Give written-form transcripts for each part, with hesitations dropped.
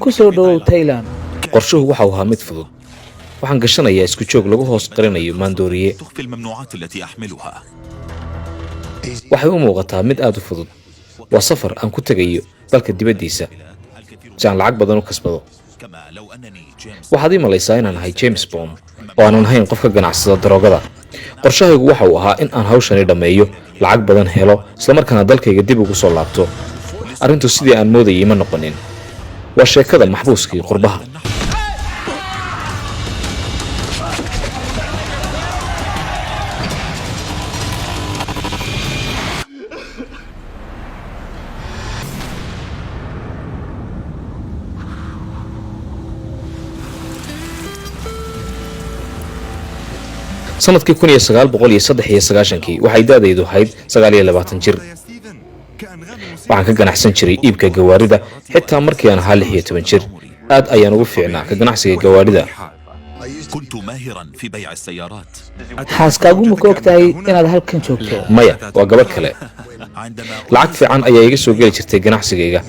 kusoo dhawow Thailand. qorshuhu waxa uu ahaa mid fudud waxaan gashanayaa isku joog lagu hoos qarinayo maandooriye waxay u muuqataa mid aad u fudud waa safar aan ku tegayo dalka dibaddiisa si aan lacag badan u kasbado waxaad ii malaysaa inaan ahay James Bond oo aanan ahayn qof ka ganacsada daroogada qorshahaygu waxa uu ahaa in aan hawshani dhammeeyo lacag badan helo islamarkaana dalkayga dib ugu soo laabto arrintu sidii aan moodayay ma noqonin waa sheekada maxbuuskii qurbaha sanadkii 1993 waxay daadaydu ahayd 29 jir waxaan ka ganacsan jiray iibka gawaarida xitaa markii aan ahaa 16 jir aad ayaan ugu fiicnaa ka ganacsiga gawaarida xaaskaagu ma ka ogtahay inaad halkan joogto maya waa gabadh kale lacag fiican ayaa iga soo geli jirtay ganacsigayga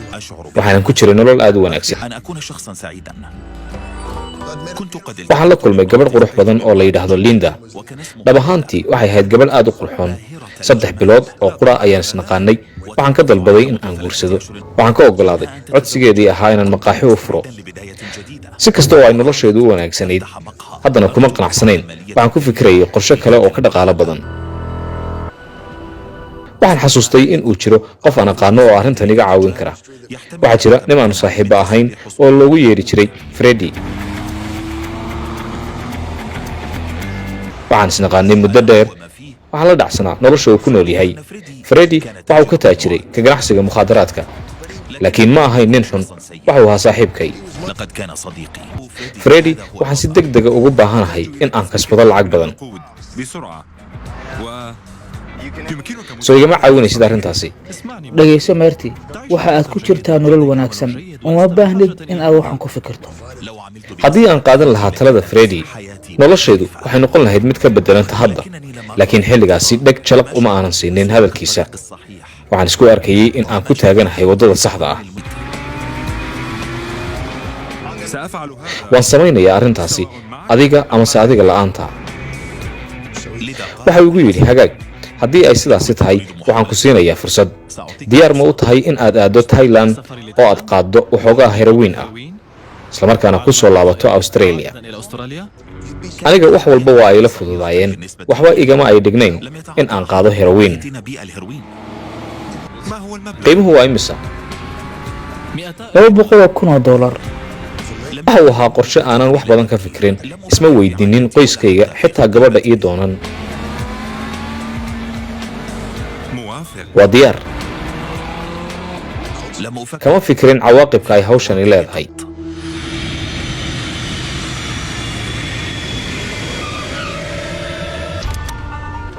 waxaanan ku jiray nolol aad u wanaagsan waxaan la kulmay gabadh qurux badan oo la yidhaahdo Linda dhab ahaantii waxay ahayd gabadh aad u qurxoon 3 bilood oo qura ayaan isnaqaanay waxaan ka dalbaday in aan guursado waxaan ka ogolaaday codsigeedii ahaa inaan maqaaxi u furo si kasta oo ay nolosheedu u wanaagsanayd haddana kuma qanacsanayn waxaan ku fikirayay qorshe kale oo ka dhaqaale badan waxaan xasuustay in uu jiro qof aan aqaano oo arrintan iga caawin kara waxaa jira nin aan saaxiibo ahayn oo loogu yeeri jiray Freddy waxaan isnaqaanay muddo dheer waxaan la dhacsanaa nolosha uu ku nool yahay Freddy waxa uu ka taajiray ka ganacsiga mukhaadaraadka laakiin ma ahayn nin xun waxa uu ahaa saaxiibkay Freddy waxaan si degdeg ah ugu baahanahay in aan kasbado lacag badan soo igama caawinaysid arrintaasi dhagayso Marty waxa aad ku jirtaa nolol wanaagsan uma baahnid in aad waxan ku fikirto haddii aan qaadan lahaa talada Freddy noloshaydu waxay noqon lahayd mid ka bedelanta hadda laakiin xilligaasi dheg jalaq uma aanan siinin hadalkiisa waxaan isku arkayay in aan ku taaganahay waddada saxda ah waan samaynayaa arrintaasi adiga amase adiga la'aanta waxa uu igu yidhi hagaag haddii ay sidaasi tahay waxaan ku siinayaa fursad diyaar ma u tahay in aad aado Thailand oo aad qaaddo waxoogaa heroin ah islamarkaana ku soo laabato Australia aniga wax walba waa ay la fududaayeen waxba igama ay dhignayn in aan qaado heroin qiimuhu waa imisa $200,000 waxa uu ahaa qorshe aanan wax badan ka fikirin isma weydiinin qoyskayga xitaa gabadha ii doonan waa diyaar kama fikirin cawaaqibka ay hawshani leedahay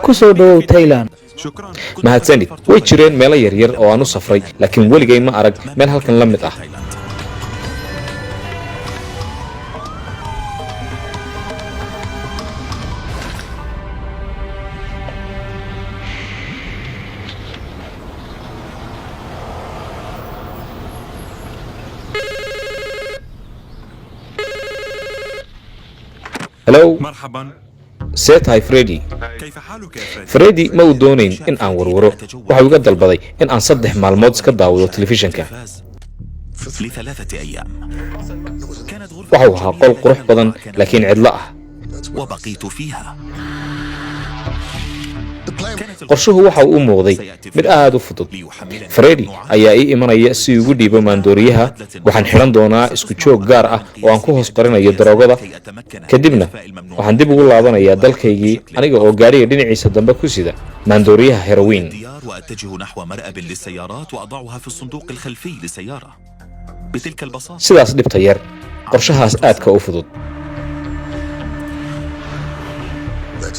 kusoo dhawow Thailand. mahadsanid way jireen meelo yaryar oo aan u safray laakiin weligay ma arag meel halkan la mid ah hello مرحبا seetahay Freddy كيف حالك يا فريد؟ Freddy ma uu doonayn in aan warwaro waxa uu iga dalbaday in aan 3 maalmood iska daawado telefishinka لثلاثة أيام كانت waxa uu ahaa qol qurux badan laakiin cidlo ah وبقيت فيها qorshuhu waxa uu u muuqday mid aad u fudud Freddy ayaa ii imanaya si uu ugu dhiibo maandooriyaha waxaan xiran doonaa isku joog gaar ah oo aan ku hoos qarinayo daroogada kadibna waxaan dib ugu laabanayaa dalkaygii aniga oo gaariga dhinaciisa dambe ku sida maandooriyaha heroin وأتجه نحو مرأب للسيارات وأضعها في الصندوق الخلفي للسيارة بتلك البساطة sidaas dhibta yar qorshahaas aadka u fudud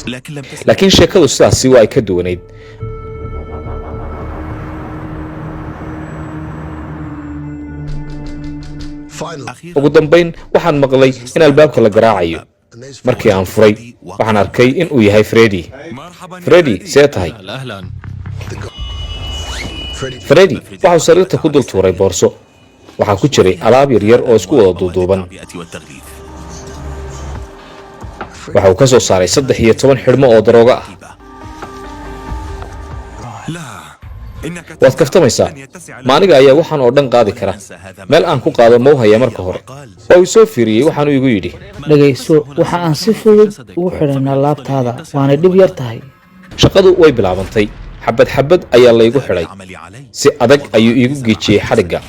لكن لم تسمع laakiin sheekadu sidaasi waa ay ka duwanayd ugu dambayn waxaan maqlay in albaabka la garaacayo markii aan furay waxaan arkay in uu yahay Freddy مرحبا Freddy see tahay أهلا Freddy waxa uu sariirta ku dul tuuray boorso waxaa ku jiray alaab yaryar oo isku wada duuduuban. waxa uu ka soo saaray 13 xidhmo oo darooga ah. waad kaftamaysaa, maaniga ayaa waxaan oo dhan qaadi kara. meel aan ku qaado ma u haya marka hore. waa uu soo fiiriyey waxaanuu igu yidhi, dhegayso, waxa aan si fudud ugu xidhaynaa laabtaada, waanay dhib yar tahay. shaqadu way bilaabantay. xabad xabad ayaa laygu xidhay. si adag ayuu iigu geejiyey xadhigga.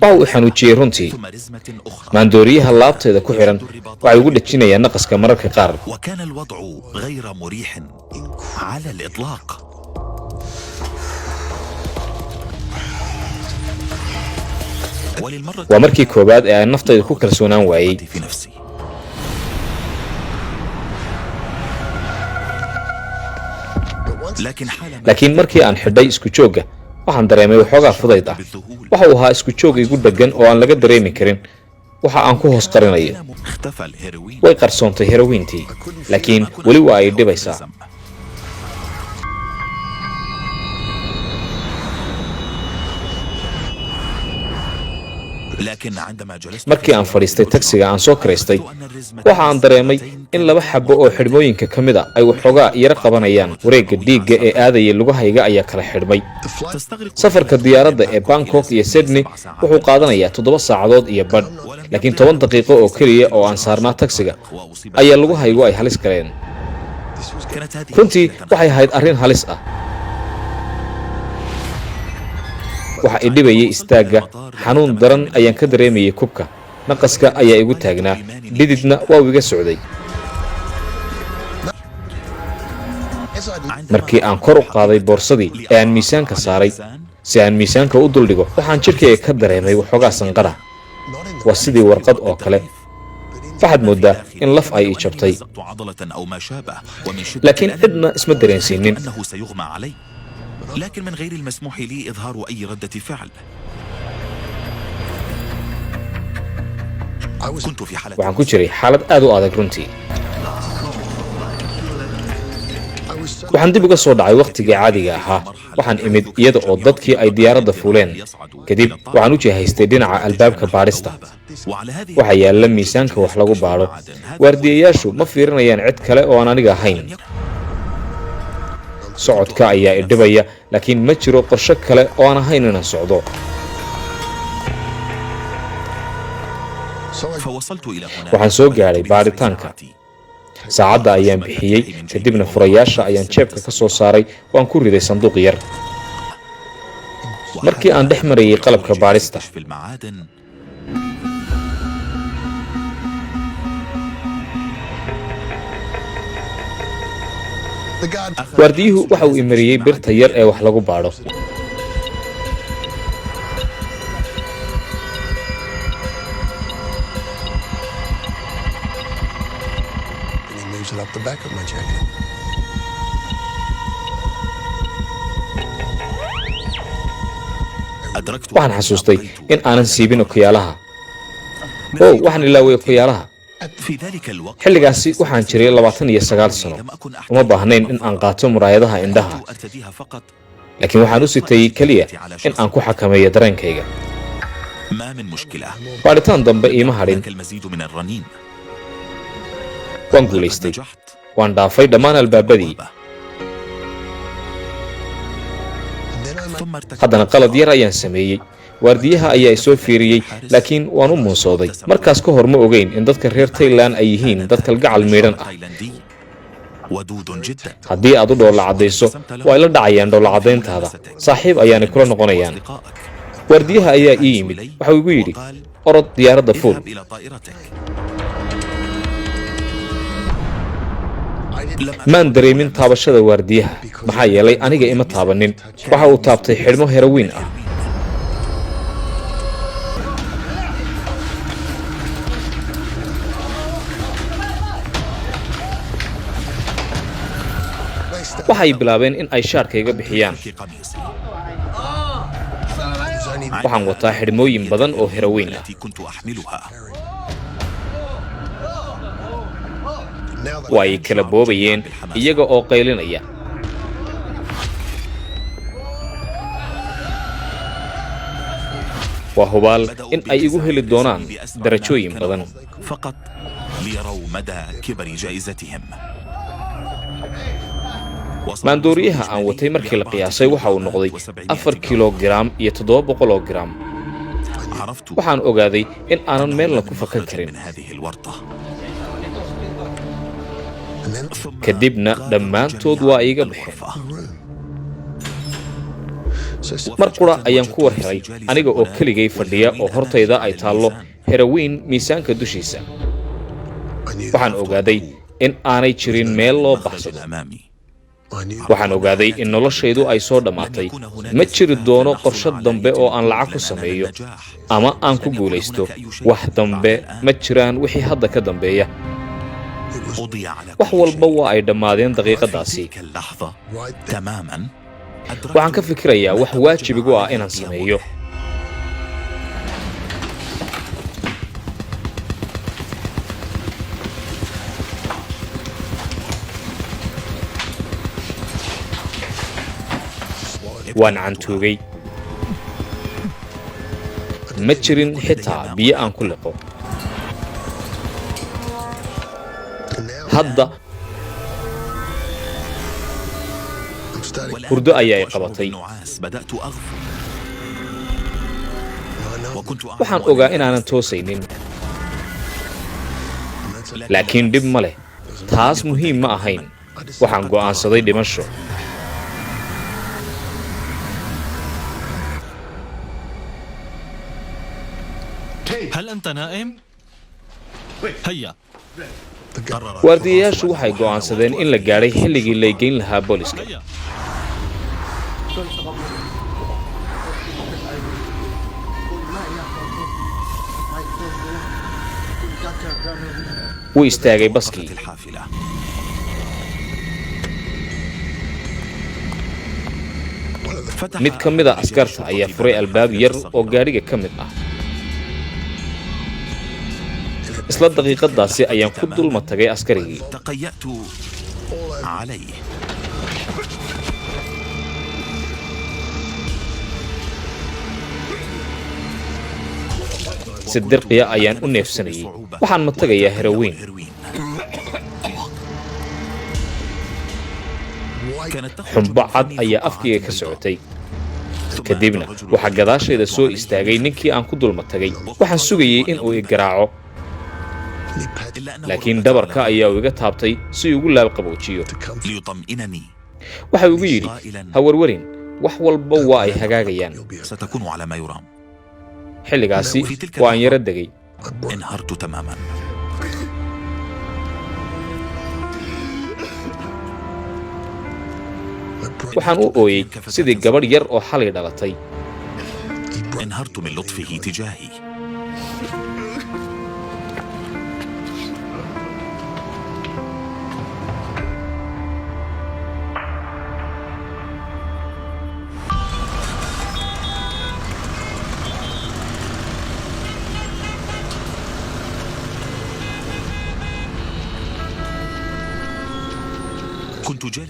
waxa uu xanuujiyey runtii. maandooriyaha laabteeda ku xidhan waxay ugu dhejinayaa naqaska mararka qaar. waa markii koowaad ee aan naftayda ku kalsoonaan waayey. laakiin markii aan xidhay isku joogga waxaan dareemay waxoogaa fudayd ah. waxa uu ahaa isku joog igu dheggan oo aan laga dareemi karin waxa aan ku hoos qarinayo. way qarsoontay herowiintii, laakiin weli waa ay dhibaysaa. markii aan fadhiistay tagsiga aan soo karaystay waxa aan dareemay in 2 xabbo oo xidhmooyinka ka mid a ay waxoogaa yara qabanayaan. wareegga dhiigga ee aadaya lugahayga ayaa kala xidhmay. safarka diyaaradda ee Bangkok iyo Sydney wuxuu qaadanayaa 7 saacadood iyo badh, laakiin 10 daqiiqo oo keliya oo aan saarnaa tagsiga ayaa lugahaygu ay halis galeen. runtii waxay ahayd arrin halis ah. waxa i dhibayay istaagga. xanuun daran ayaan ka dareemayay kubka. naqaska ayaa igu taagnaa. dhididna waa iga socday. markii aan kor u qaaday boorsadii ee aan miisaanka saaray si aan miisaanka u duldhigo waxaan jidhkayga ka dareemay waxoogaa sanqara. waa sidii warqad oo kale. waxaad mooddaa in laf ay i jabtay, laakiin cidna isma dareensiinin. لكن من غير المسموح لي إظهار أي ردة فعل. waxaan ku jiray xaalad aad u adag runtii. waxaan dib uga soo dhacay wakhtigii caadiga ahaa. waxaan imid iyada oo dadkii ay diyaaradda fuuleen. kadib waxaan u jihaystay dhinaca albaabka baadhista. waxaa yaalla miisaanka wax lagu baadho. waardiyayaashu ma fiirinayaan cid kale oo aan aniga ahayn. socodka ayaa i dhibaya, laakiin ma jiro qorshe kale oo aan ahayn inaan socdo. waxaan soo gaadhay baadhitaanka. saacadda ayaan bixiyey, kadibna furayaasha ayaan jeebka ka soo saaray oo aan ku riday sanduuq yar. markii aan dhex marayay qalabka baadhista waardiyuhu waxa uu imariyey birta yar ee wax lagu baadho. waxaan xasuustay in aanan siibin okiyaalaha. waxaan ilaaway okiyaalaha. xilligaasi waxaan jiray 29 sano. uma baahnayn in aan qaato muraayadaha indhaha, laakiin waxaan u sitay keliya in aan ku xakameeyo dareenkayga. baadhitaan dambe iima hadhin. waan guulaystay. waan dhaafay dhammaan albaabadii. haddana qalad yar ayaan sameeyey. waardiyaha ayaa i soo fiiriyey, laakiin waan u muusooday. markaas ka hor ma ogeyn in dadka reer Thailand ay yihiin dad kalgacal miidhan ah. haddii aad u dhoolla caddayso waa ila dhacayaan dhoolla caddayntaada. saaxiib ayaanay kula noqonayaan. waardiyaha ayaa ii yimid. waxau igu yidhi, orod diyaaradda fuul. maan dareemin taabashada waardiyaha, maxaa yeelay aniga ima taabanin. waxa uu taabtay xidhmo herowiin ah. waxay bilaabeen in ay shaarkayga bixiyaan. waxaan wataa xidhmooyin badan oo herowiin ah. waa ay kala boobayeen iyaga oo qaylinaya. waa hubaal in ay igu heli doonaan darajooyin badan. فقط ليروا مدى كبر جائزتهم. maandooriyaha aan watay markii la qiyaasay waxa uu noqday 4 kiloogaraam iyo 700 oo garaam. waxaan ogaaday in aanan meelna ku fakan karin. kadibna dhammaantood waa iiga baxeen. mar qura ayaan ku war helay aniga oo keligay fadhiya oo hortayda ay taallo herawiin miisaanka dushiisa. waxaan ogaaday in aanay jirin meel loo baxsado. waxaan ogaaday in noloshaydu ay soo dhammaatay. ma jiri doono qorshe dambe oo aan lacag ku sameeyo ama aan ku guulaysto. wax dambe ma jiraan wixii hadda ka dambeeya. wax walba waa ay dhammaadeen daqiiqadaasi. waxaan ka fikirayaa wax waajibigu ah inaan sameeyo. waan cantuugay. ma jirin xitaa biyo aan ku liqo. hadda hurdo ayaa i qabatay. waxaan ogaa inaanan toosaynin. laakiin dhib ma leh. taas muhiim ma ahayn. waxaan go'aansaday dhimasho. هل أنت نائم؟ هيا. waardiyayaashu waxay go'aansadeen in la gaadhay xilligii lay geyn lahaa booliska. wuu istaagay baskii. mid ka mida askarta ayaa furay albaab yar oo gaadhiga ka mid ah. isla daqiiqadaasi ayaan ku dulma tagay askarigii. si dirqiya ayaan u neefsanayay. waxaan ma tagayaa herawiin. xumbo cad ayaa afkayga ka socotay. kadibna waxaa gadaashayda soo istaagay ninkii aan ku dulma tagay. waxaan sugayay in uu i garaaco. laakiin dhabarka ayaa uu iga taabtay si ugu laabqaboojiyo. waxa ugu yidhi ha warwarin, wax walba waa ay hagaagayaan. xilligaasi waa aan yara degay. waxaan u ooyey sidii gabadh yar oo xalay dhalatay.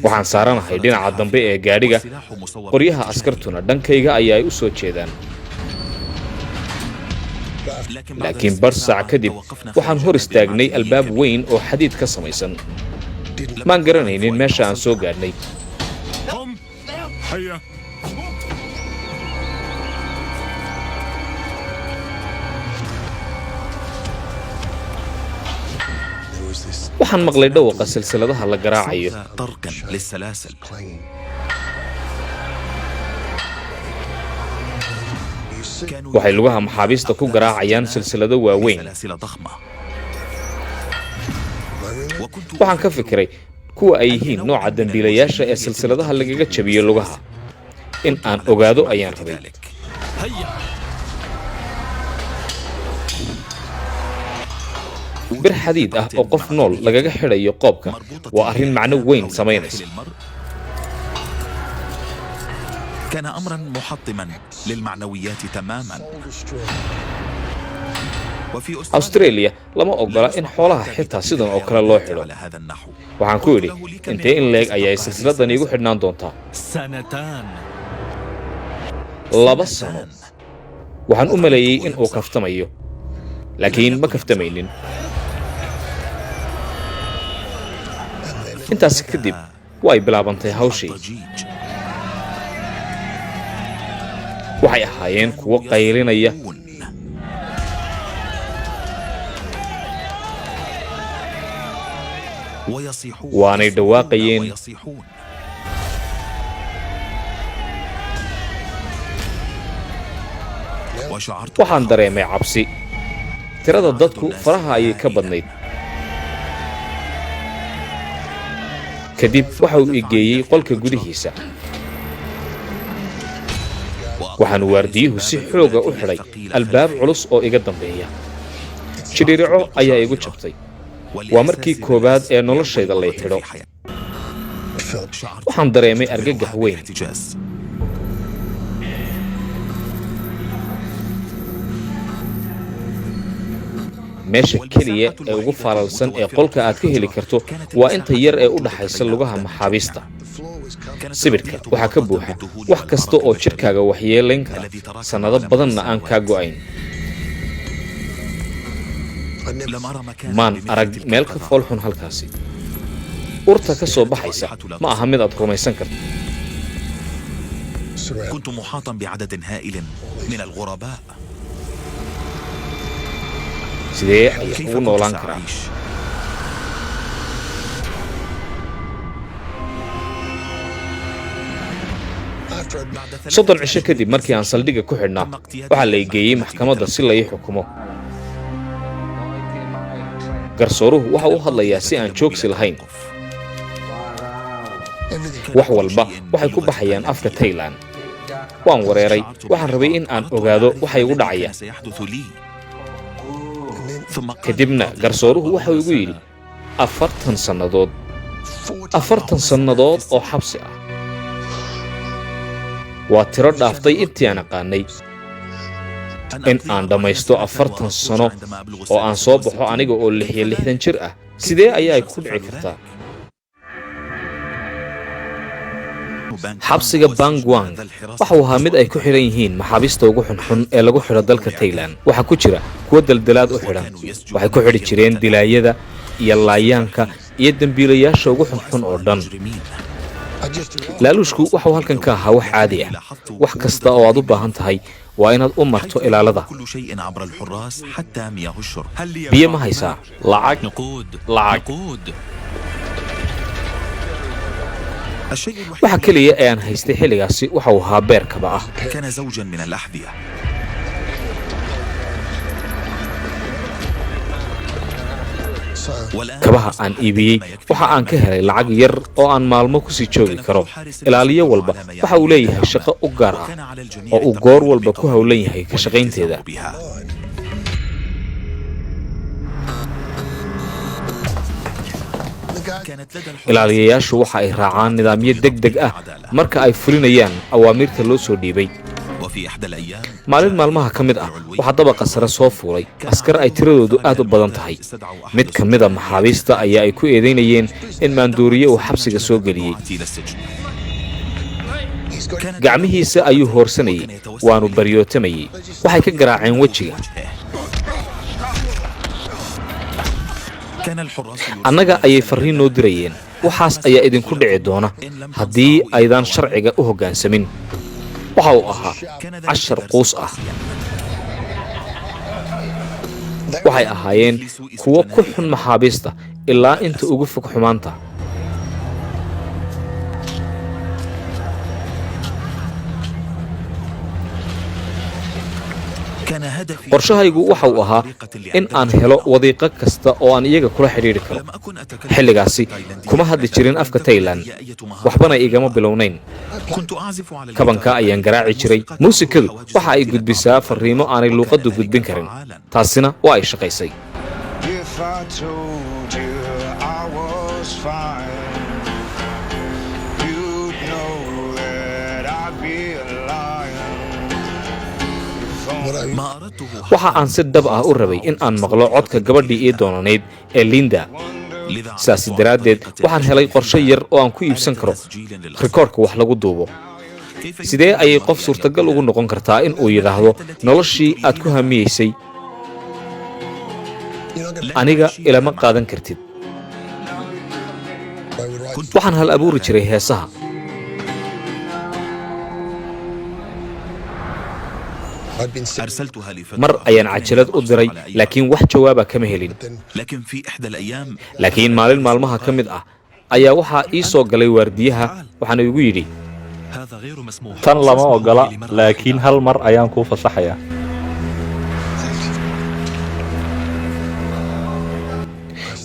waxaan saaranahay dhinaca dambe ee gaadhiga. qoryaha askartuna dhankayga ayaa ay u soo jeedaan. laakiin bar saac kadib waxaan hor istaagnay albaab weyn oo xadiid ka samaysan. maan garanaynin meesha aan soo gaadhnay. waxaan maqlay dhawaqa silsiladaha la garaacayo. waxay lugaha maxaabiista ku garaacayaan silsilado waaweyn. waxaan ka fikiray kuwa ay yihiin nooca dambiilayaasha ee silsiladaha lagaga jabiyo lugaha. in aan ogaado ayaan rabay. bir xadiid ah oo qof nool lagaga xidhayo qoobka waa arrin macno weyn samaynaysa. كان أمرا محطما للمعنويات تماما. أستراليا lama ogola in xoolaha xitaa sidan oo kale loo xidho. waxaan ku idhi intee in leeg ayay silsiladan iigu xidhnaan doontaa? 2 sano. waxaan u maleeyey in uu kaftamayo laakiin ma kaftamaynin intaasi kadib way bilaabantay hawshii waxay ahaayeen kuwo qaylinaya waanay dhawaaqayeen waxaan dareemay cabsi tirada dadku faraha ayay ka badnayd kadib waxa uu igeeyey qolka gudihiisa waxaan waardiyuhu si xooga u xidhay albaab culus oo iga dambeeya jidhirico ayaa igu jabtay waa markii koowaad ee noloshayda lay xidho waxaan dareemay argagax weyn meesha keliya ee ugu faalalsan ee qolka aad ka heli karto waa inta yar ee u dhaxaysa lugaha maxaabiista sibirka waxaa ka buuxa wax kasta oo jidhkaaga waxyeelayn kara sannado badanna aan kaa go'ayn maan arag meel ka foolxun halkaasi urta ka soo baxaysa ma aha mid aad rumaysan karto كنت محاطا بعدد هائل من الغرباء sidee ayaan ugu noolaan karaa soddon cisho kadib markii aan saldhigga ku xidhnaa waxaa la igeeyey maxkamadda si la ii xukumo garsooruhu waxa u hadlayaa si aan joogsi lahayn wax walba waxay ku baxayaan afka Thailand waan wareeray waxaan rabay in aan ogaado waxa igu dhacaya kadibna garsooruhu waxa uu igu yidhi 40 sannadood oo xabsi ah waa tiro dhaaftay intii aan aqaanay in aan dhammaysto 40 sano oo aan soo baxo aniga oo 66 jir ah sidee ayay ku dhici kartaa xabsiga Bangwang waxa uu ahaa mid ay ku xiran yihiin maxaabiista ugu xunxun ee lagu xiro dalka Thailand waxa ku jira kuwa daldalaad u xiran waxay ku xidhi jireen dilaayada iyo laayaanka iyo dambiilayaasha ugu xunxun oo dhan laaluushku waxa uu halkan ka ahaa wax caadi ah wax kasta oo aad u baahan tahay waa inaad u marto ilaalada biyo ma haysaa lacag waxa kaliya ee aan haystay xilligaasi waxa uu ahaa beer kaba ah kabaha aan iibiyey waxa aan ka helay lacag yar oo aan maalmo ku sii joogi karo ilaaliyo walba waxa uu leeyahay shaqo u gaar ah oo uu goor walba ku hawlan yahay ka shaqaynteeda ilaaliyayaashu waxa ay raacaan nidaamyo degdeg ah marka ay fulinayaan awaamiirta loo soo dhiibay maalin maalmaha ka mid ah waxaa dabaqa sare soo fuulay askar ay tiradoodu aad u badan tahay mid ka mida maxaabiista ayaa ay ku eedaynayeen in maanduuriye uu xabsiga soo geliyey gacmihiisa ayuu hoorsanayey waanu baryootamayey waxay ka garaaceen wejiga annaga ayay farriin noo dirayeen waxaas ayaa idinku dhici doona haddii aydaan sharciga u hoggaansamin waxa uu ahaa cashar quus ah waxay ahaayeen kuwo ku xun maxaabiista ilaa inta ugu fog xumaanta qorshahaygu waxa uu ahaa in aan helo wadiiqo kasta oo aan iyaga kula xidhiidhi karo xilligaasi kuma hadli jirin afka Thailand waxbana igama bilownayn kabanka ayaan garaaci jiray muusikadu waxa ay gudbisaa farriimo aanay luuqaddu gudbin karin taasina waa ay shaqaysay waxa aan si dhab ah u rabay in aan maqlo codka gabadhii ii doonanayd ee Linda sidaas daraaddeed waxaan helay qorshe yar oo aan ku iibsan karo rikoorka wax lagu duubo sidee ayay qof suurtagal ugu noqon kartaa in uu yidhaahdo noloshii aad ku hamiyeysay aniga ilama qaadan kartid? waxaan hal abuuri jiray heesaha. mar ayaan cajalad u diray laakiin wax jawaaba kama helin. laakiin maalin maalmaha ka mid ah ayaa waxaa ii soo galay waardiyaha waxaana igu yidhi, tan lama ogola, laakiin hal mar ayaan kuu fasaxayaa.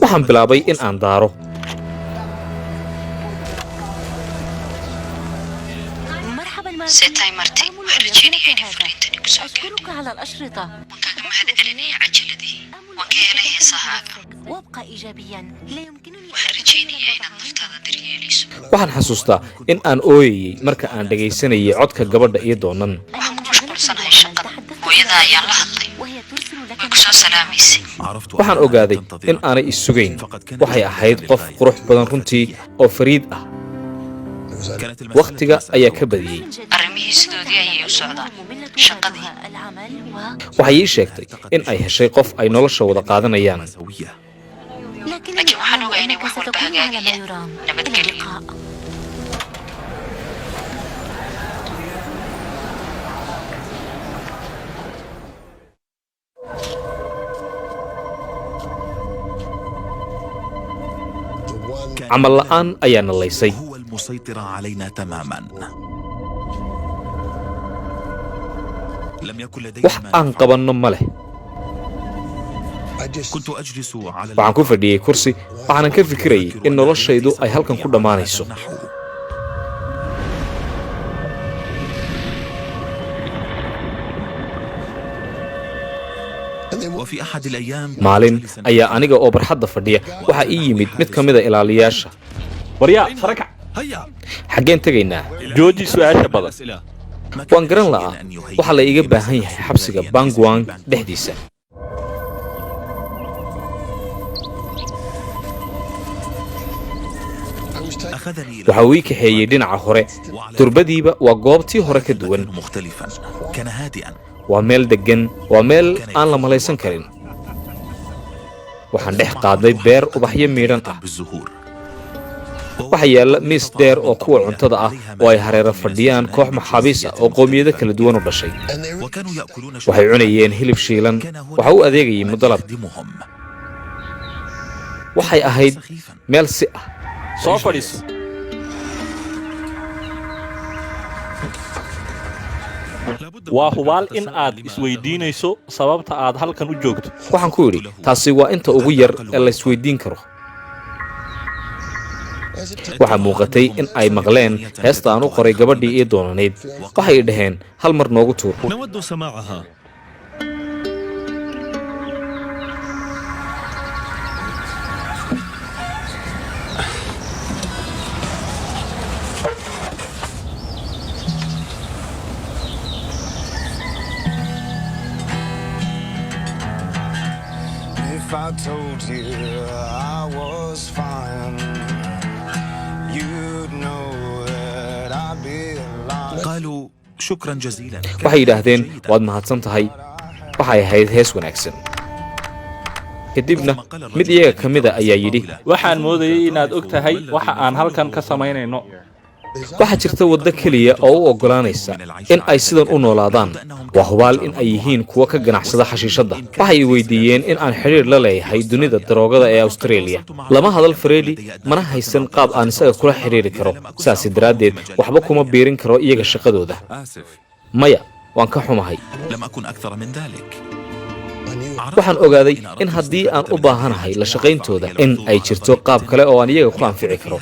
waxaan bilaabay in aan daaro. ستاي مرتي وحرجيني عيني فرينتني أشكرك على الأشرطة وكاك مهد أليني عجلدي وكيلي صهاقة وابقى إيجابيا لا يمكنني وحرجيني عين النفط درياليس. waxaan xasuustaa in aan ooyayey marka aan dhagaysanayay codka gabadha iyo doonan. waxaan ku mashquulsanahay shaqada hooyada ayaan la hadlay way ku soo salaamaysay. waxaan ogaaday in aanay is sugayn. waxay ahayd qof qurux badan runtii oo fariid ah. wakhtiga ayaa ka badiyey. arrimihii sidoodii ayay u socdaan shaqadii. waxay ii sheegtay in ay heshay qof ay nolosha wada qaadanayaan. laakiin waxaan ogaa inay wax walba hagaagayaan. nabadgelyo. camal la'aan ayaa nalaysay. مسيطرة علينا تماما. لم يكن لدي wax aan qabanno ma leh. كنت أجلس على waxaan ku fadhiyey kursi waxaanan ka fikirayay in noloshaydu ay halkan ku dhammaanayso. وفي أحد الأيام maalin ayaa aniga oo barxadda fadhiya waxaa ii yimid mid ka mida ilaaliyaasha. waryaa sarakac, xaggeen tegaynaa? jooji su'aasha badan. waan garan la'aa waxaa la iiga baahan yahay xabsiga Bangwang dhexdiisa. waxa uu ii kaxeeyey dhinaca hore. durbadiiba waa goobtii hore ka duwan. مختلفا كان هادئا. waa meel deggan, waa meel aan la malaysan karin. waxaan dhex qaaday beer ubaxyo miidhan ah. بالزهور. waxaa yaalla miis dheer oo kuwa cuntada ah oo ay hareero fadhiyaan koox maxaabiis ah oo qowmiyado kala duwan u dhashay. وكانوا يأكلون waxay cunayeen hilib shiilan. waxa u adeegayay mudalab. يخدمهم. waxay ahayd meel si ah. soo fadhiiso. waa hubaal in aad isweydiinayso sababta aad halkan u joogto. waxaan ku idhi taasi waa inta ugu yar ee la isweydiin karo. waxaa muuqatay in ay maqleen heesta aan u qoray gabadhii ii doonanayd. waxay dhaheen hal mar noogu tuur. نود سماعها. If I told you I was fine, you'd know that I'd be alive. قالوا شكرا جزيلا. waxay yidhaahdeen waad mahadsan tahay. waxay ahayd hees wanaagsan. kadibna mid iyaga ka mida ayaa yidhi, waxaan moodayay inaad og tahay waxa aan halkan ka samaynayno. waxaa jirta waddo keliya oo u oggolaanaysa in ay sidan u noolaadaan. waa hubaal in ay yihiin kuwa ka ganacsada xashiishadda. waxay weydiiyeen in aan xidhiir la leeyahay dunida daroogada ee Australia. lama hadal Freddy, mana haysan qaab aan isaga kula xidhiiri karo. saasi daraaddeed waxba kuma biirin karo iyaga shaqadooda. آسف. maya waan ka xumahay. لم أكن أكثر من ذلك. waxaan ogaaday in haddii aan u baahanahay la shaqayntooda in ay jirto qaab kale oo aan iyaga ku anfici karo.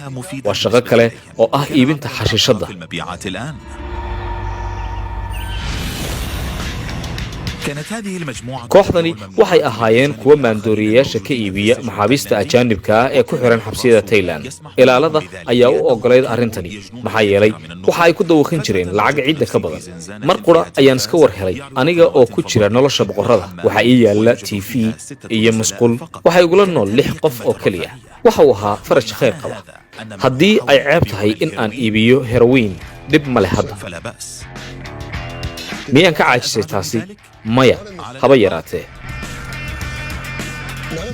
waa shaqo kale oo ah iibinta xashiishadda. في المبيعات الآن. كانت هذه المجموعة kooxdani waxay ahaayeen kuwa maandooriyayaasha ka iibiya maxaabiista ajaanibka ah ee ku xihan xabsiyada Thailand. ilaalada ayaa u oggolayd arrintani maxaa yeelay waxa ay ku dawaqin jireen lacag cidda ka badan. mar qura ayaan iska war helay aniga oo ku jira nolosha boqorrada. waxaa ii yaalla TV iyo musqul. waxay igula nool 6 qof oo keliya. waxa uu ahaa faraj khayr qaba. haddii ay ceeb tahay in aan iibiyo heroin dhib ma leh hadda فلا بأس. miyaan ka caajisay taasi maya haba yaraatee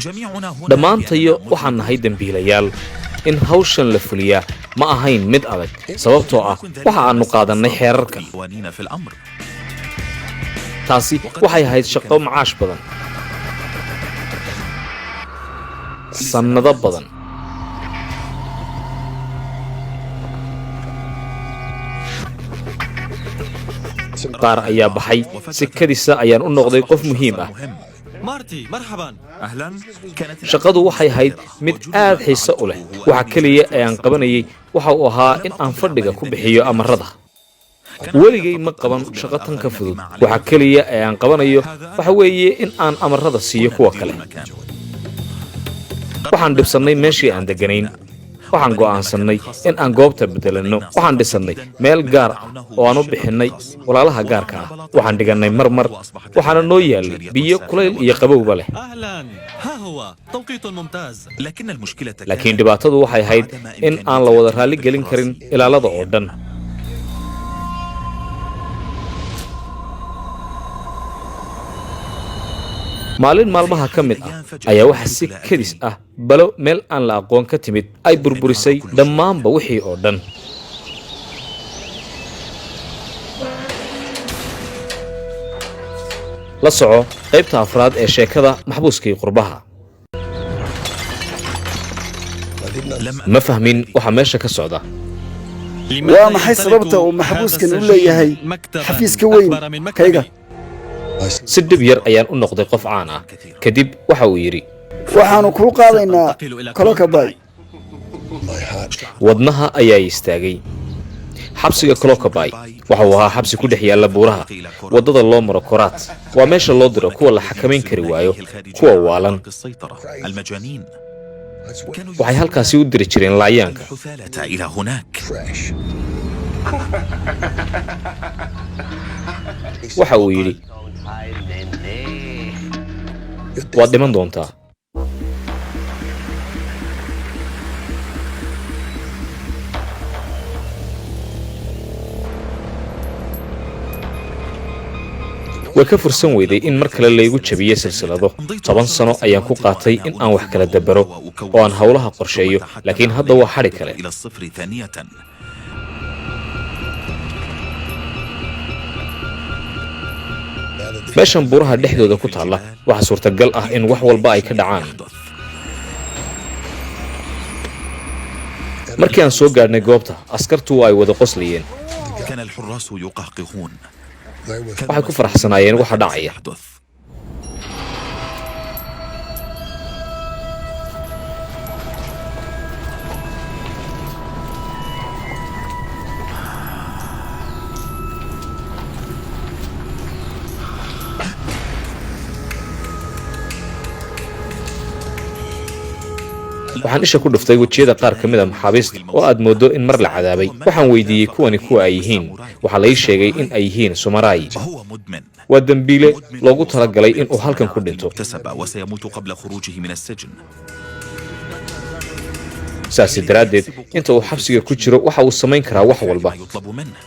جميعنا هنا dhammaantayo waxaan nahay dembiilayaal in hawshan la fuliyaa ma ahayn mid adag sababtoo ah waxa aannu qaadannay xeerarka قوانين في الأمر. taasi waxay ahayd shaqo macaash badan sannado badan qaar ayaa baxay sikadiisa ayaan u noqday qof muhiim ah مارتي مرحبا. أهلا. كانت shaqadu waxay ahayd mid aad xiise u leh waxa keliya ee aan qabanayay waxa uu ahaa in aan fadhiga ku bixiyo amarada weligay ma qaban shaqo tan ka fudud waxa keliya ee aan qabanayo waxa weeye in aan amarada siiyo kuwa kale waxaan dhibsannay meeshii aan degganayn waxaan go'aansannay in aan goobta beddelanno waxaan dhisannay meel gaar ah oo aan u bixinnay walaalaha gaarka ah waxaan dhigannay marmar waxaana noo yaallay biyo kulayl iyo qabowba leh أهلا. ها هو توقيت ممتاز. لكن المشكلة laakiin dhibaatadu waxay ahayd in aan la wada raalli gelin karin ilaalada oo dhan maalin maalmaha ka mid ah ayaa waxa si kadis ah balo meel aan la aqoon ka timid ay burburisay dhammaanba wixii oo dhan la soco qaybta afraad ee sheekada maxbuuskii qurbaha ma fahmin waxa meesha ka socda waa maxay sababta uu maxbuuskan u leeyahay xafiiska weyn kayga si dhib yar ayaan u noqday qof caan ah kadib waxa uu yidhi waxaannu kuu qaadaynaa kolokabay wadnaha ayaa istaagay xabsiga kolokabay waxa uu ahaa xabsi ku dhex yaalla buuraha waddada loo maro koraat waa meesha loo diro kuwa la xakamayn kari waayo kuwa waalan المجانين waxay halkaasi u diri jireen laayaanka الحثالة إلى هناك. waxa uu yidhi waad dhiman doontaa way ka fursan weyday in mar kale laygu jabiyo silsilado 10 sano ayaan ku qaatay in aan wax kala dabaro oo aan howlaha qorsheeyo laakiin hadda waa xadhi kale إلى الصفر ثانية. meeshan buuraha dhexdooda ku taalla waxaa suurtagal ah in wax walba ay ka dhacaan markii aan soo gaadhnay goobta askartu ay wada qoslayeen كان الحراس يقهقهون. waxay ku faraxsanaayeen waxa dhacaya يحدث. waxaan isha ku dhuftay wejiyada qaar ka mid a maxaabiista oo aad mooddo in mar la cadaabay waxaan weydiiyey kuwani kuwa ay yihiin waxaa lai sheegay in ay yihiin sumaraayi هو مدمن. waa dembiile loogu talagalay inuu halkan ku dhinto اكتسب وسيموت قبل خروجه من السجن. saasi daraaddeed inta uu xabsiga ku jiro waxa uu samayn karaa wax walba ما يطلب منه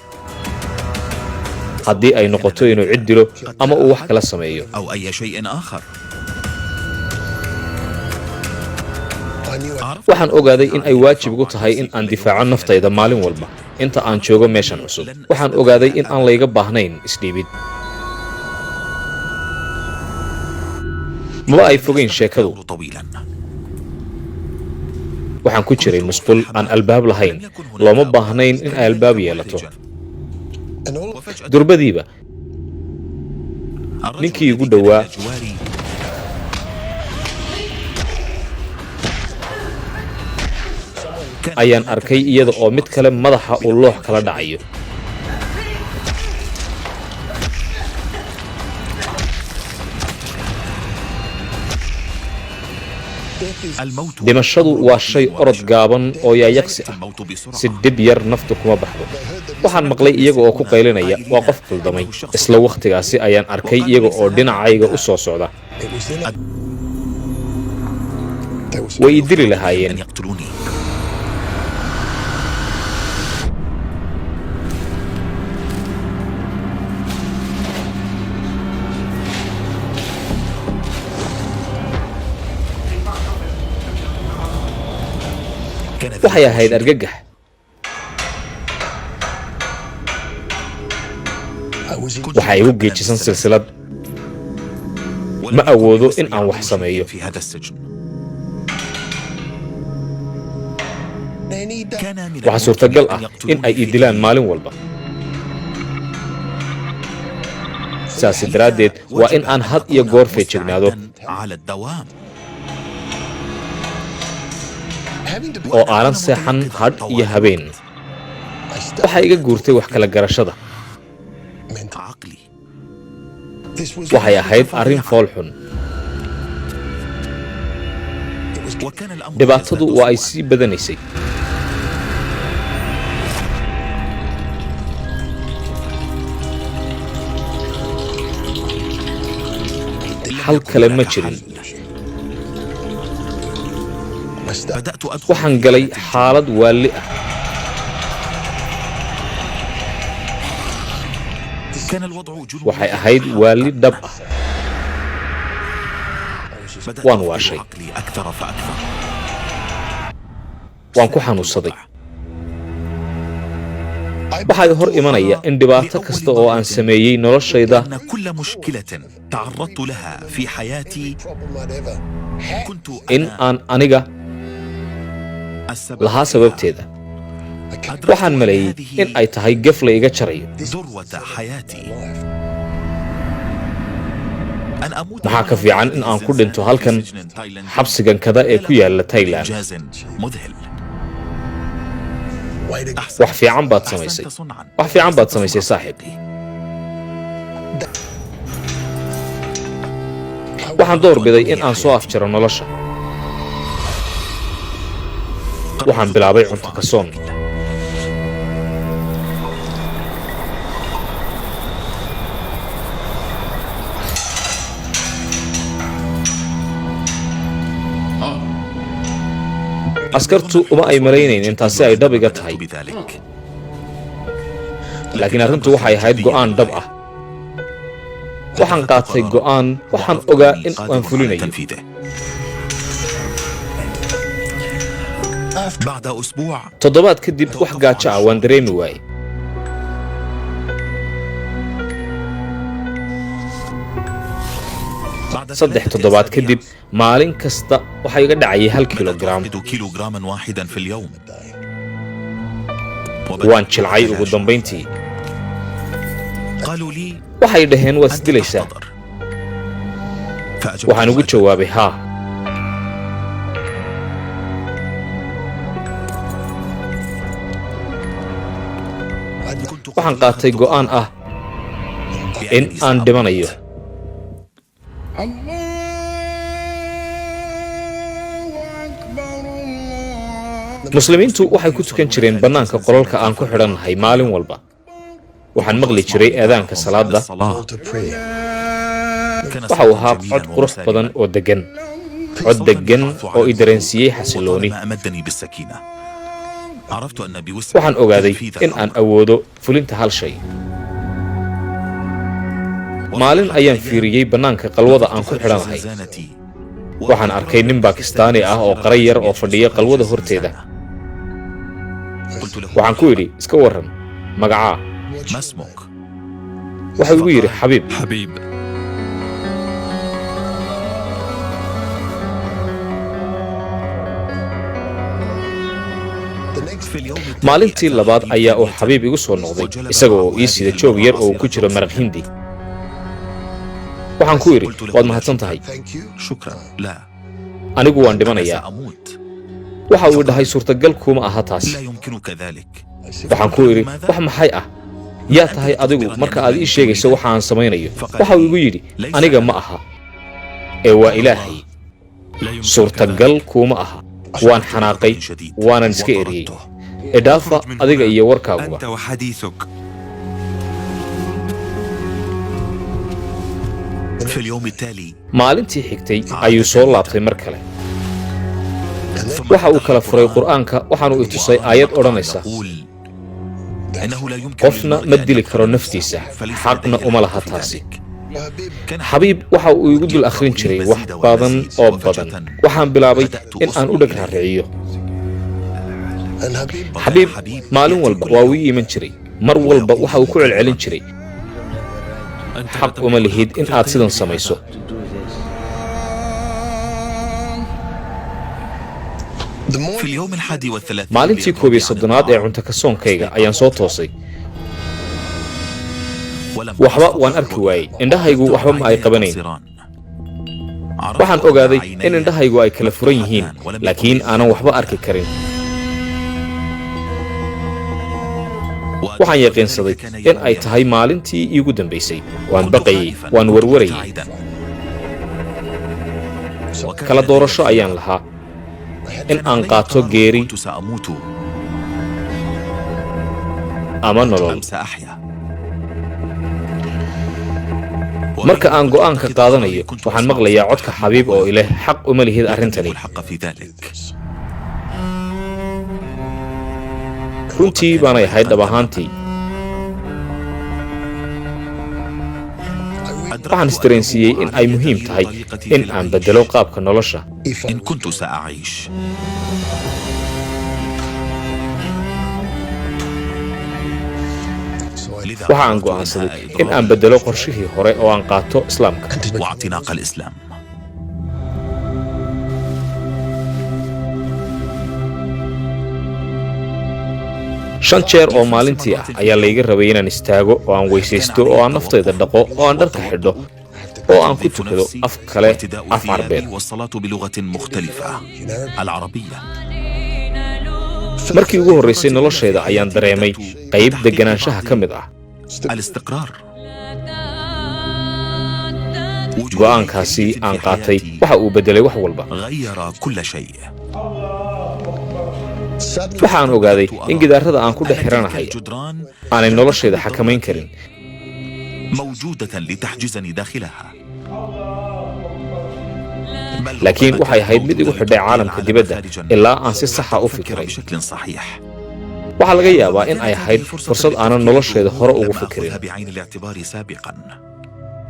haddii ay noqoto inuu cid dilo ama uu wax kala sameeyo أو أي شيء آخر. waxaan ogaaday in ay waajib igu tahay in aan difaaco naftayda maalin walba inta aan joogo meeshan cusub waxaan ogaaday in aan layga baahnayn isdhiibid maba ay fogayn sheekadu طويلا. waxaan ku jiray musqul aan albaab lahayn looma baahnayn in ay albaab yeelato durbadiiba ninkii igu dhowaa ayaan arkay iyada oo mid kale madaxa uu loox kala dhacayo dhimashadu waa shay orod gaaban oo yaayaqsi ah si dhib yar naftu kuma baxdo waxaan maqlay iyaga oo ku qaylinaya waa qof kuldamay isla wakhtigaasi ayaan arkay iyaga oo dhinacayga u soo socda way i dili lahaayeen waxay ahayd argagax waxa igu geejisan silsilad ma awoodo in aan wax sameeyo waxaa suurtagal ah in ay ii dilaan maalin walba saasi daraaddeed waa in aan had iyo goor feejignaado oo aanan seexan hadh iyo habeen waxaa iga guurtay wax kala garashada waxay ahayd arrin fool xun dhibaatadu waa ay sii badanaysay hal kale ma jirin waxaan galay xaalad waalli ah waxay ahayd waalli dhab ah waan waashay waan ku xanuunsaday waxay hor imanaya in dhibaato kasta oo aan sameeyey noloshayda in aan aniga lahaa sababteeda waxaan maleeyey in ay tahay gef la iga jarayo maxaa ka fiican in aan ku dhinto halkan xabsigan kada ee ku yaalla Thailand wax fiican baad samaysay saaxiib waxaan doorbiday in aan soo afjaro nolosha waxaan bilaabay cunto ka soon askartu uma ay malaynayn intaasi ay dhab iga tahay laakiin arrintu waxay ahayd go'aan dhab ah waxaan qaatay go'aan waxaan ogaa in aan fulinayo toddobaad kadib wax gaajo ah waan dareemi waayey saddex toddobaad kadib maalin kasta waxaa iga dhacayay 1 kilograam waan jilcay ugu dambayntii waxay dhaheen waad isdilaysaa waxaan ugu jawaabay haa waxaan qaatay go'aan ah in aan dhimanayo muslimiintu waxay ku tukan jireen bannaanka qolalka aan ku xidhannahay maalin walba waxaan maqli jiray eedaanka salaadda waxa uu ahaa cod qurux badan oo deggan cod deggan oo i dareensiiyey xasillooni waxaan ogaaday in aan awoodo fulinta hal shay maalin ayaan fiiriyey bannaanka qalwada aan ku xidhanahay waxaan arkay nin Bakistaani ah oo qaray yar oo fadhiya qalwada horteeda waxaan ku idhi iska warran magacaa waxa igu yidhi xabiib maalintii labaad ayaa uu xabiib igu soo noqday isaga oo ii sida joog yar oo ku jiro maraq hindi waxaan ku idhi waad mahadsan tahay anigu waan dhimanayaa waxa uu dhahay suurtagal kuma aha taas waxaan ku idhi wax maxay ah yaa tahay adigu marka aad ii sheegayso waxa aan samaynayo waxa uu igu yidhi aniga ma aha ee waa ilaahay suurtagal kuma aha waan xanaaqay waanan iska eriyey idhaafa adiga iyo warkaaguba maalintii xigtay ayuu soo laabtay mar kale waxa uu kala furay qur'aanka waxaanu i tusay aayad odhanaysa qofna ma dili karo naftiisa xaqna uma laha taasi xabiib waxa uu igu dul akhrin jiray wax badan oo badan waxaan bilaabay in aan u dheg raariciyo xabiib maalin walba waa uu iiman jiray mar walba waxa uu ku celcelin jiray xaq uma lihid in aad sidan samayso في اليوم 31 maalintii 11aad ee cunto ka soonkayga ayaan soo toosay waxba waan arki waayey indhahaygu waxba ma ay qabanayn waxaan ogaaday in indhahaygu ay kala furan yihiin laakiin aanan waxba arki karin waxaan yaqiinsaday in ay tahay maalintii iigu dambaysay waan baqayey waan warwarayey kala doorasho ayaan lahaa in aan qaato geeri ama nolol marka aan go'aanka qaadanayo waxaan maqlayaa codka xabiib oo ileh xaq uma lihid arrintani runtii baanay ahayd dhab ahaantii waxaan isdareensiiyey in ay muhiim tahay in aan beddelo qaabka nolosha إن كنت سأعيش waxa aan go'aansaday in aan beddelo qorshihii hore oo aan qaato islaamka واعتناق الإسلام. shan jeer oo maalintii ah ayaa layga rabay inaan istaago oo aan weysaysto oo aan naftayda dhaqo oo aan dharka xidho oo aan ku tukado af kale af carbeed والصلاة بلغة مختلفة العربية. markii ugu horraysay noloshayda ayaan dareemay qayb degganaanshaha ka mid ah الاستقرار. go'aankaasi aan qaatay waxa uu beddelay wax walba غير كل شيء. waxaan ogaaday in gidaarada aan ku dhex xiranahay aanay noloshayda xakamayn karin موجودة لتحجزني داخلها. laakiin waxay ahayd mid igu xidhay caalamka dibadda ilaa aan si saxa u fikiray بشكل صحيح. waxaa laga yaabaa in ay ahayd fursad aanan noloshayda hore ugu fikirin بعين الاعتبار سابقا.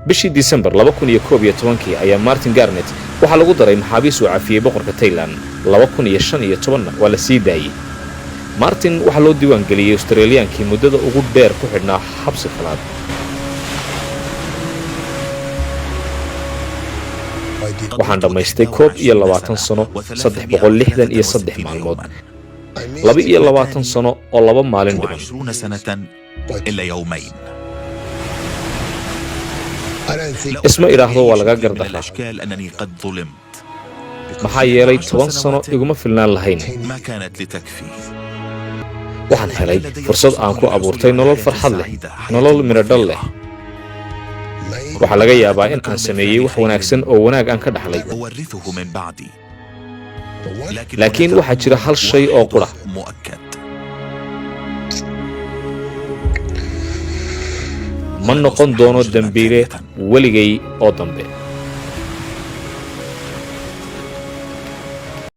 bishii disembar 2011 ayaa martin garnet waxaa lagu daray maxaabiis uu cafiyey boqorka taylan 2015 waa la sii daayey martin waxaa loo diiwaan geliyey australiyaankii muddada ugu dheer ku xidhnaa xabsi qalaad waxaan dhammaystay 21 sano 363 maalmood 22 sano oo 2 maalin dhiman 20 سنة إلا يومين. isma idhaahdo waa laga gardaraa الأشكال أنني قد ظلمت. maxaa yeelay 10 sano iguma filnaan lahayn ما كانت لتكفي. waxaan helay fursad aan ku abuurtay nolol farxad leh nolol miradhal leh waxaa laga yaabaa in aan sameeyey wax wanaagsan oo wanaag aan ka dhaxlay أورثه من بعدي. laakiin waxaa jira hal shay oo qura مؤكد. ma noqon doono dembiile weligay oo dambe